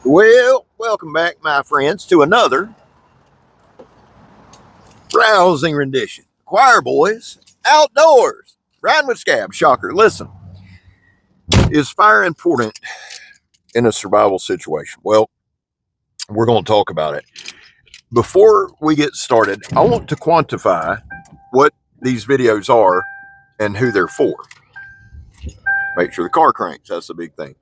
Well, welcome back, my friends, to another rousing rendition. Choir boys, outdoors, riding with scab. Shocker. Listen, is fire important in a survival situation? Well, we're going to talk about it. Before we get started, I want to quantify what these videos are and who they're for. Make sure the car cranks. That's the big thing.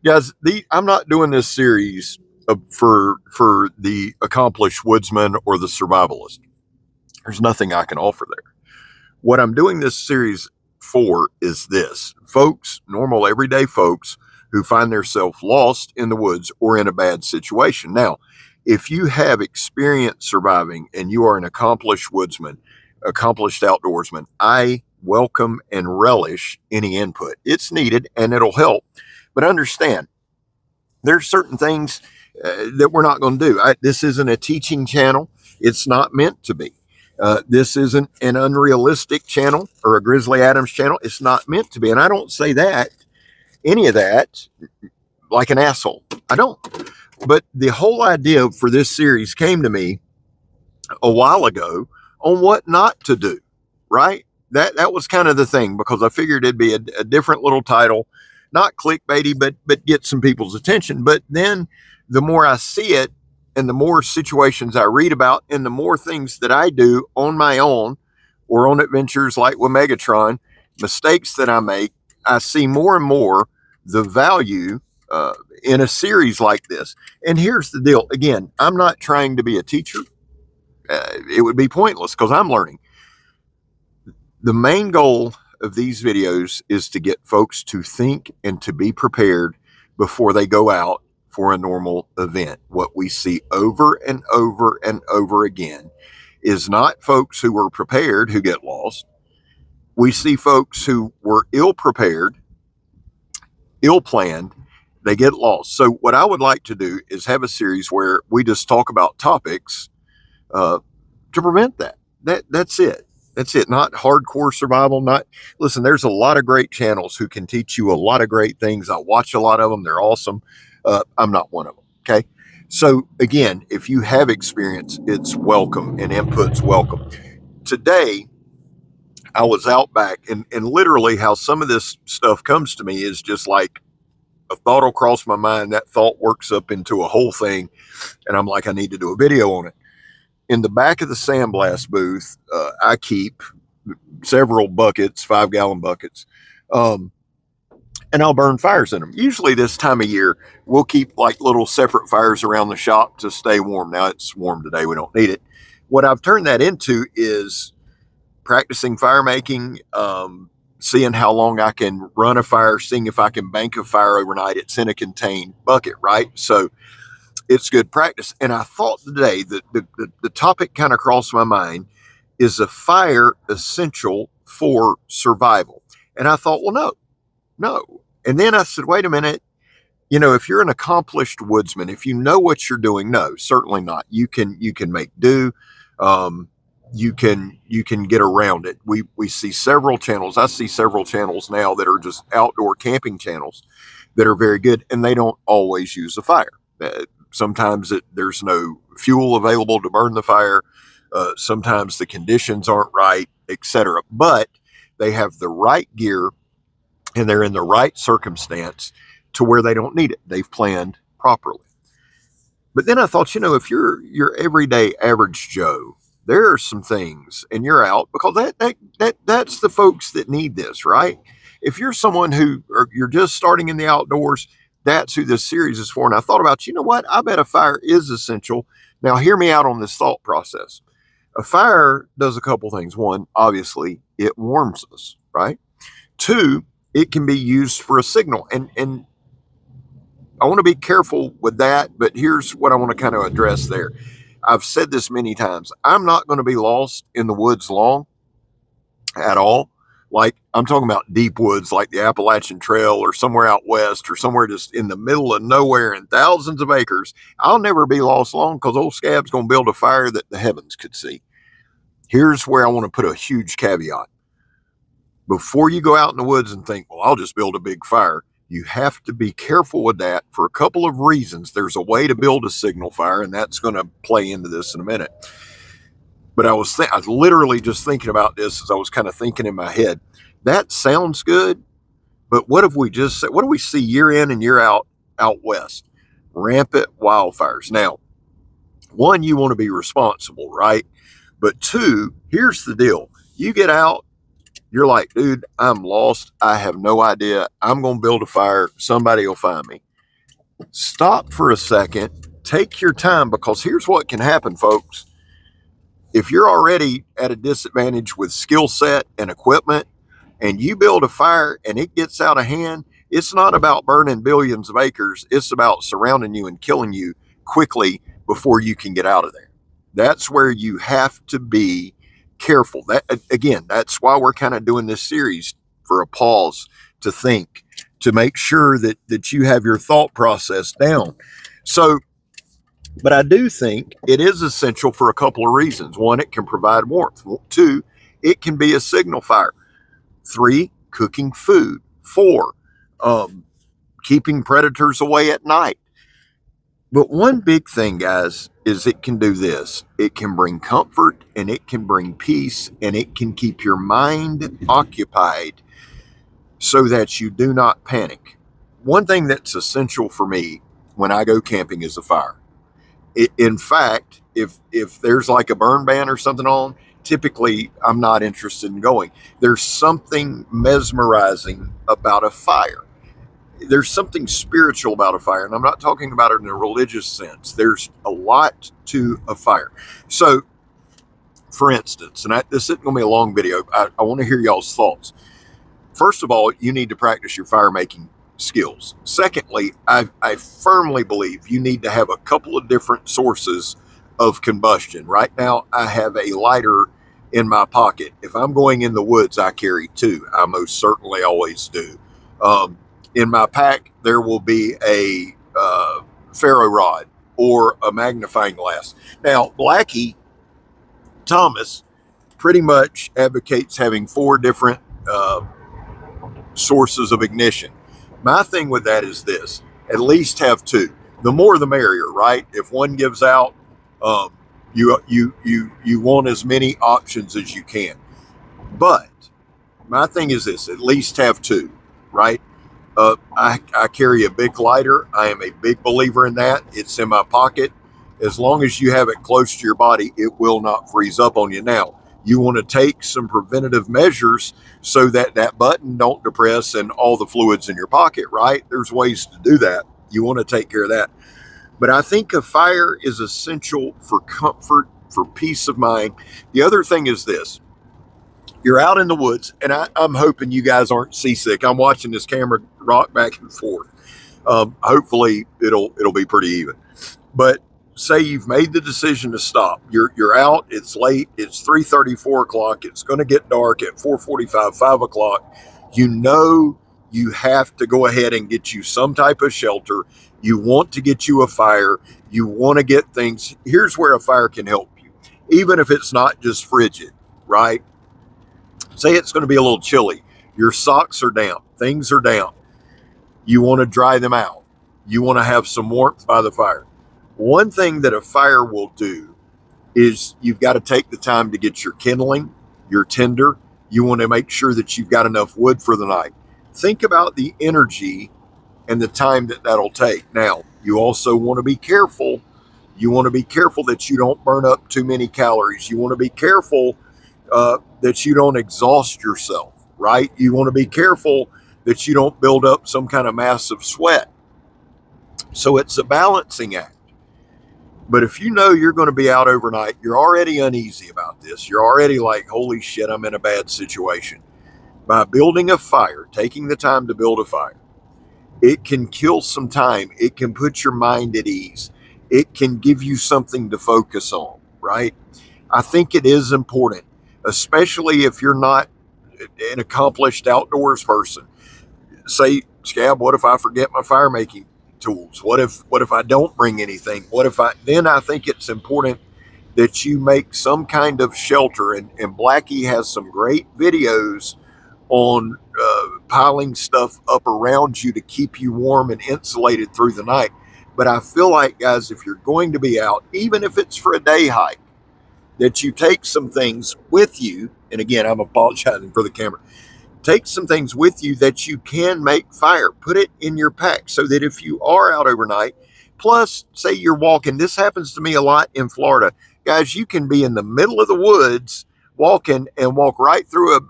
Guys, I'm not doing this series for the accomplished woodsman or the survivalist. There's nothing I can offer there. What I'm doing this series for is this. Folks, normal everyday folks who find themselves lost in the woods or in a bad situation. Now, if you have experience surviving and you are an accomplished woodsman, accomplished outdoorsman, I welcome and relish any input. It's needed and it'll help. But understand, there's certain things that we're not going to do. This isn't a teaching channel. It's not meant to be. This isn't an unrealistic channel or a Grizzly Adams channel. It's not meant to be. And I don't say any of that, like an asshole. I don't. But the whole idea for this series came to me a while ago on what not to do, right? That was kind of the thing, because I figured it'd be a different little title, not clickbaity, but get some people's attention. But then the more I see it, and the more situations I read about, and the more things that I do on my own or on adventures like with Megatron, mistakes that I make, I see more and more the value in a series like this. And here's the deal. Again, I'm not trying to be a teacher. It would be pointless because I'm learning. The main goal of these videos is to get folks to think and to be prepared before they go out for a normal event. What we see over and over and over again is not folks who were prepared who get lost. We see folks who were ill prepared, ill planned, they get lost. So what I would like to do is have a series where we just talk about topics to prevent that. That's it. That's it. Not hardcore survival. Listen, there's a lot of great channels who can teach you a lot of great things. I watch a lot of them. They're awesome. I'm not one of them. Okay. So again, if you have experience, it's welcome and input's welcome. Today, I was out back and literally how some of this stuff comes to me is just like a thought will cross my mind. That thought works up into a whole thing. And I'm like, I need to do a video on it. In the back of the sandblast booth, I keep several buckets, 5-gallon buckets. And I'll burn fires in them. Usually this time of year, we'll keep like little separate fires around the shop to stay warm. Now it's warm today. We don't need it. What I've turned that into is practicing fire making, seeing how long I can run a fire, seeing if I can bank a fire overnight. It's in a contained bucket, right? So it's good practice. And I thought today that the topic kind of crossed my mind, is a fire essential for survival? And I thought, well, no. And then I said, wait a minute, if you're an accomplished woodsman, if you know what you're doing, no, certainly not. You can make do. You can get around it. We see several channels. I see several channels now that are just outdoor camping channels that are very good, and they don't always use a fire. Sometimes there's no fuel available to burn the fire. Sometimes the conditions aren't right, etc. But they have the right gear and they're in the right circumstance to where they don't need it. They've planned properly. But then I thought, if you're your everyday average Joe, there are some things, and you're out because that's the folks that need this, right? If you're someone you're just starting in the outdoors, that's who this series is for. And I thought about, what? I bet a fire is essential. Now, hear me out on this thought process. A fire does a couple things. One, obviously, it warms us, right? Two, it can be used for a signal. And I want to be careful with that, but here's what I want to kind of address there. I've said this many times. I'm not going to be lost in the woods long at all. Like, I'm talking about deep woods like the Appalachian Trail or somewhere out west or somewhere just in the middle of nowhere in thousands of acres. I'll never be lost long because old Scab's going to build a fire that the heavens could see. Here's where I want to put a huge caveat. Before you go out in the woods and think, well, I'll just build a big fire, You have to be careful with that for a couple of reasons. There's a way to build a signal fire, and that's going to play into this in a minute. But I was literally just thinking about this as I was kind of thinking in my head. That sounds good, but what do we see year in and year out west? Rampant wildfires. Now, one, you want to be responsible, right? But two, here's the deal. You get out, you're like, dude, I'm lost. I have no idea. I'm going to build a fire. Somebody will find me. Stop for a second. Take your time, because here's what can happen, folks. If you're already at a disadvantage with skill set and equipment, and you build a fire and it gets out of hand, it's not about burning billions of acres. It's about surrounding you and killing you quickly before you can get out of there. That's where you have to be careful. That's why we're kind of doing this series, for a pause to think, to make sure that you have your thought process down. So, but I do think it is essential for a couple of reasons. One, it can provide warmth. Two, it can be a signal fire. Three, cooking food. Four, keeping predators away at night. But one big thing, guys, is it can do this. It can bring comfort, and it can bring peace, and it can keep your mind occupied so that you do not panic. One thing that's essential for me when I go camping is a fire. In fact, if there's like a burn ban or something on, typically I'm not interested in going. There's something mesmerizing about a fire. There's something spiritual about a fire, and I'm not talking about it in a religious sense. There's a lot to a fire. So, for instance, and this isn't going to be a long video, I want to hear y'all's thoughts. First of all, you need to practice your fire making skills. Secondly, I firmly believe you need to have a couple of different sources of combustion. Right now, I have a lighter in my pocket. If I'm going in the woods, I carry two. I most certainly always do. In my pack, there will be a ferro rod or a magnifying glass. Now, Blackie Thomas pretty much advocates having four different sources of ignition. My thing with that is this: at least have two. The more the merrier, right? If one gives out, you want as many options as you can. But my thing is this: at least have two, right? I carry a big lighter. I am a big believer in that. It's in my pocket. As long as you have it close to your body, it will not freeze up on you. Now, you want to take some preventative measures so that that button don't depress and all the fluids in your pocket, right? There's ways to do that. You want to take care of that. But I think a fire is essential for comfort, for peace of mind. The other thing is this: you're out in the woods, and I'm hoping you guys aren't seasick. I'm watching this camera rock back and forth. Hopefully it'll be pretty even. But say you've made the decision to stop. You're out. It's late. It's 3:30, 4 o'clock. It's going to get dark at 4:45, 5 o'clock. You know you have to go ahead and get you some type of shelter. You want to get you a fire. You want to get things. Here's where a fire can help you, even if it's not just frigid, right? Say it's going to be a little chilly. Your socks are down. Things are down. You want to dry them out. You want to have some warmth by the fire. One thing that a fire will do is you've got to take the time to get your kindling, your tinder. You want to make sure that you've got enough wood for the night. Think about the energy and the time that'll take. Now, you also want to be careful. You want to be careful that you don't burn up too many calories. You want to be careful that you don't exhaust yourself, right? You want to be careful that you don't build up some kind of massive sweat. So it's a balancing act. But if you know you're going to be out overnight, you're already uneasy about this. You're already like, holy shit, I'm in a bad situation. By building a fire, taking the time to build a fire, it can kill some time. It can put your mind at ease. It can give you something to focus on, right? I think it is important, especially if you're not an accomplished outdoors person. Say, Scab, what if I forget my fire making tools? What if I don't bring anything? Then I think it's important that you make some kind of shelter. And Blackie has some great videos on piling stuff up around you to keep you warm and insulated through the night. But I feel like, guys, if you're going to be out, even if it's for a day hike, that you take some things with you. And again, I'm apologizing for the camera. Take some things with you that you can make fire. Put it in your pack so that if you are out overnight, plus, say you're walking, this happens to me a lot in Florida. Guys, you can be in the middle of the woods walking and walk right through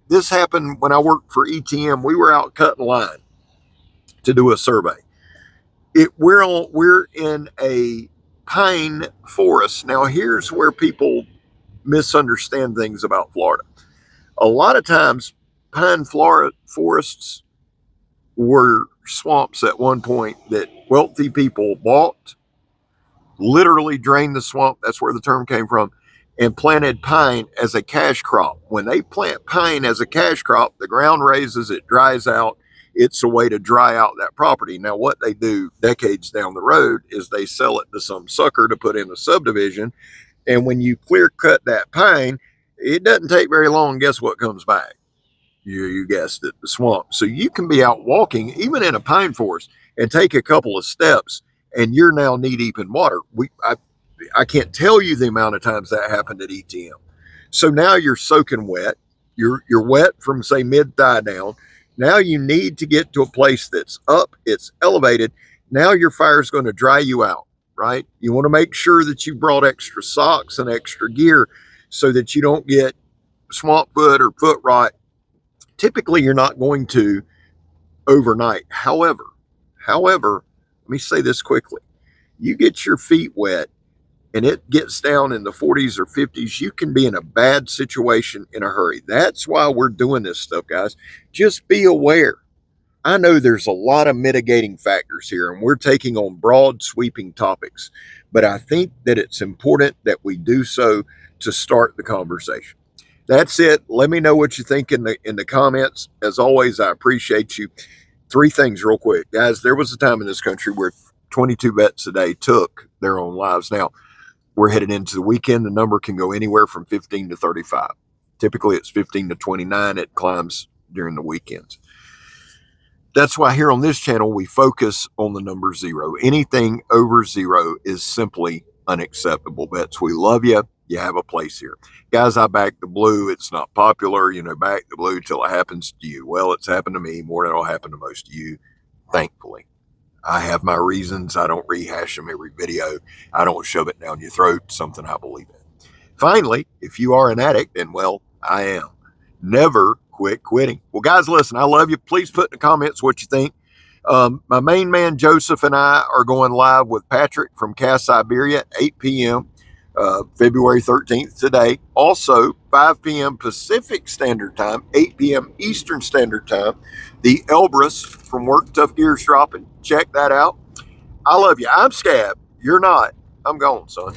this happened when I worked for ETM. We were out cutting line to do a survey. We're in a pine forest. Now, here's where people misunderstand things about Florida. A lot of times, pine forests were swamps at one point that wealthy people bought, literally drained the swamp. That's where the term came from, and planted pine as a cash crop. When they plant pine as a cash crop, the ground raises, it dries out. It's a way to dry out that property. Now, what they do decades down the road is they sell it to some sucker to put in a subdivision. And when you clear cut that pine, it doesn't take very long. Guess what comes back? You guessed it, the swamp. So you can be out walking, even in a pine forest, and take a couple of steps, and you're now knee deep in water. I can't tell you the amount of times that happened at ETM. So now you're soaking wet. You're wet from, say, mid-thigh down. Now you need to get to a place that's up, it's elevated. Now your fire is going to dry you out, right? You want to make sure that you brought extra socks and extra gear so that you don't get swamp foot or foot rot. Typically, you're not going to overnight. However, let me say this quickly. You get your feet wet and it gets down in the 40s or 50s, you can be in a bad situation in a hurry. That's why we're doing this stuff, guys. Just be aware. I know there's a lot of mitigating factors here, and we're taking on broad, sweeping topics, but I think that it's important that we do so to start the conversation. That's it. Let me know what you think in the comments. As always, I appreciate you. 3 things real quick. Guys, there was a time in this country where 22 vets a day took their own lives. Now, we're headed into the weekend. The number can go anywhere from 15 to 35. Typically, it's 15 to 29. It climbs during the weekends. That's why here on this channel, we focus on the number 0. Anything over 0 is simply unacceptable. Vets, we love you. You have a place here. Guys, I back the blue. It's not popular, back the blue till it happens to you. Well, it's happened to me more than it'll happen to most of you, thankfully. I have my reasons. I don't rehash them every video. I don't shove it down your throat, something I believe in. Finally, if you are an addict, then, well, I am. Never quit quitting. Well, guys, listen, I love you. Please put in the comments what you think. My main man, Joseph, and I are going live with Patrick from Cass, Siberia at 8 p.m. February 13th today. Also, 5 p.m. Pacific Standard Time, 8 p.m. Eastern Standard Time. The Elbrus from Work Tough Gears dropping. Check that out. I love you. I'm Scab. You're not. I'm gone, son.